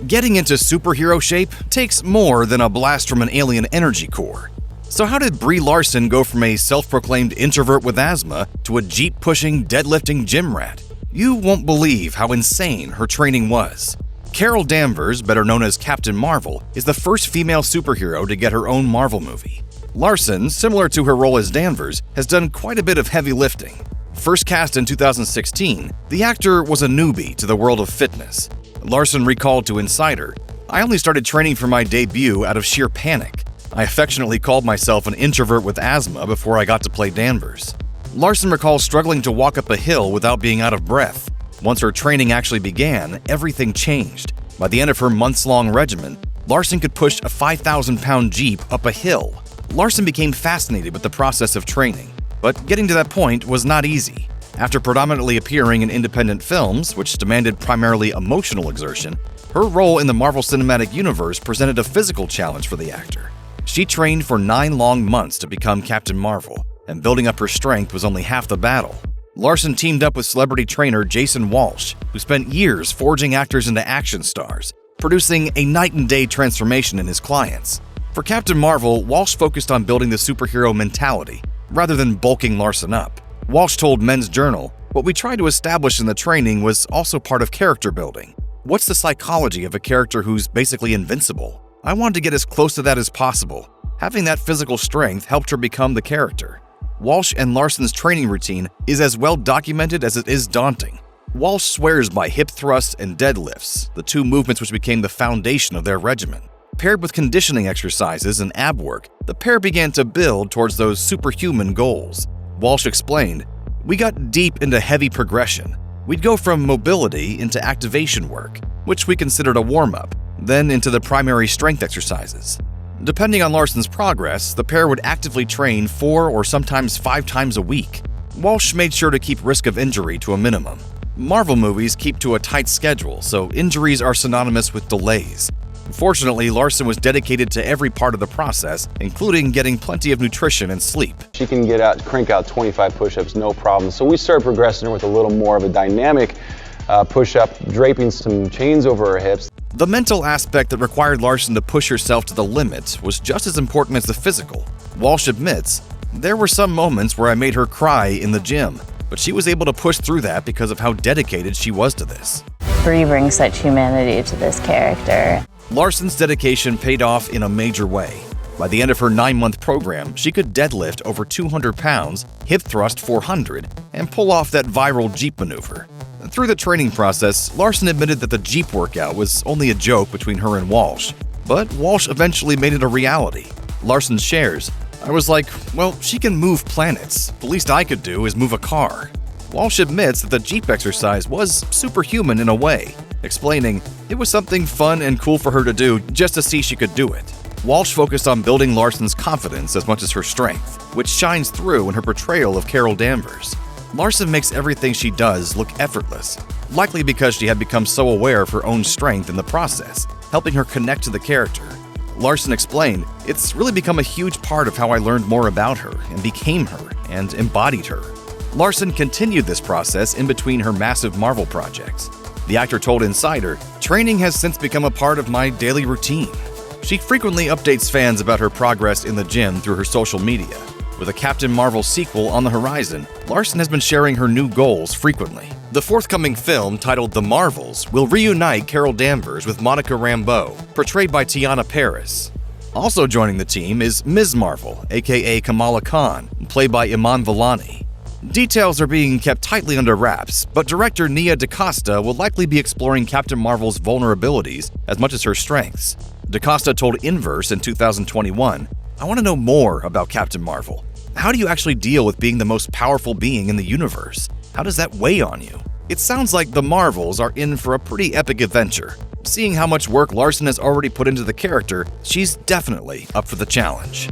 Getting into superhero shape takes more than a blast from an alien energy core. So how did Brie Larson go from a self-proclaimed introvert with asthma to a Jeep-pushing, deadlifting gym rat? You won't believe how insane her training was. Carol Danvers, better known as Captain Marvel, is the first female superhero to get her own Marvel movie. Larson, similar to her role as Danvers, has done quite a bit of heavy lifting. First cast in 2016, the actor was a newbie to the world of fitness. Larson recalled to Insider, "I only started training for my debut out of sheer panic. I affectionately called myself an introvert with asthma before I got to play Danvers." Larson recalls struggling to walk up a hill without being out of breath. Once her training actually began, everything changed. By the end of her months-long regimen, Larson could push a 5,000-pound Jeep up a hill. Larson became fascinated with the process of training, but getting to that point was not easy. After predominantly appearing in independent films, which demanded primarily emotional exertion, her role in the Marvel Cinematic Universe presented a physical challenge for the actor. She trained for 9 long months to become Captain Marvel, and building up her strength was only half the battle. Larson teamed up with celebrity trainer Jason Walsh, who spent years forging actors into action stars, producing a night-and-day transformation in his clients. For Captain Marvel, Walsh focused on building the superhero mentality, rather than bulking Larson up. Walsh told Men's Journal, "What we tried to establish in the training was also part of character building. What's the psychology of a character who's basically invincible? I wanted to get as close to that as possible. Having that physical strength helped her become the character." Walsh and Larson's training routine is as well documented as it is daunting. Walsh swears by hip thrusts and deadlifts, the two movements which became the foundation of their regimen. Paired with conditioning exercises and ab work, the pair began to build towards those superhuman goals. Walsh explained, "We got deep into heavy progression. We'd go from mobility into activation work, which we considered a warm-up, then into the primary strength exercises. Depending on Larson's progress, the pair would actively train 4 or sometimes 5 times a week." Walsh made sure to keep risk of injury to a minimum. Marvel movies keep to a tight schedule, so injuries are synonymous with delays. Fortunately, Larson was dedicated to every part of the process, including getting plenty of nutrition and sleep. She can crank out 25 push-ups, no problem. So we started progressing her with a little more of a dynamic push-up, draping some chains over her hips. The mental aspect that required Larson to push herself to the limit was just as important as the physical. Walsh admits, "There were some moments where I made her cry in the gym, but she was able to push through that because of how dedicated she was to this." Brie brings such humanity to this character. Larson's dedication paid off in a major way. By the end of her 9-month program, she could deadlift over 200 pounds, hip thrust 400, and pull off that viral Jeep maneuver. Through the training process, Larson admitted that the Jeep workout was only a joke between her and Walsh, but Walsh eventually made it a reality. Larson shares, "I was like, well, she can move planets. The least I could do is move a car." Walsh admits that the Jeep exercise was superhuman in a way, explaining, "It was something fun and cool for her to do just to see she could do it." Walsh focused on building Larson's confidence as much as her strength, which shines through in her portrayal of Carol Danvers. Larson makes everything she does look effortless, likely because she had become so aware of her own strength in the process, helping her connect to the character. Larson explained, "It's really become a huge part of how I learned more about her and became her and embodied her." Larson continued this process in between her massive Marvel projects. The actor told Insider, "Training has since become a part of my daily routine." She frequently updates fans about her progress in the gym through her social media. With a Captain Marvel sequel on the horizon, Larson has been sharing her new goals frequently. The forthcoming film, titled The Marvels, will reunite Carol Danvers with Monica Rambeau, portrayed by Tiana Paris. Also joining the team is Ms. Marvel, aka Kamala Khan, played by Iman Vellani. Details are being kept tightly under wraps, but director Nia DaCosta will likely be exploring Captain Marvel's vulnerabilities as much as her strengths. DaCosta told Inverse in 2021, "I want to know more about Captain Marvel. How do you actually deal with being the most powerful being in the universe? How does that weigh on you?" It sounds like the Marvels are in for a pretty epic adventure. Seeing how much work Larson has already put into the character, she's definitely up for the challenge.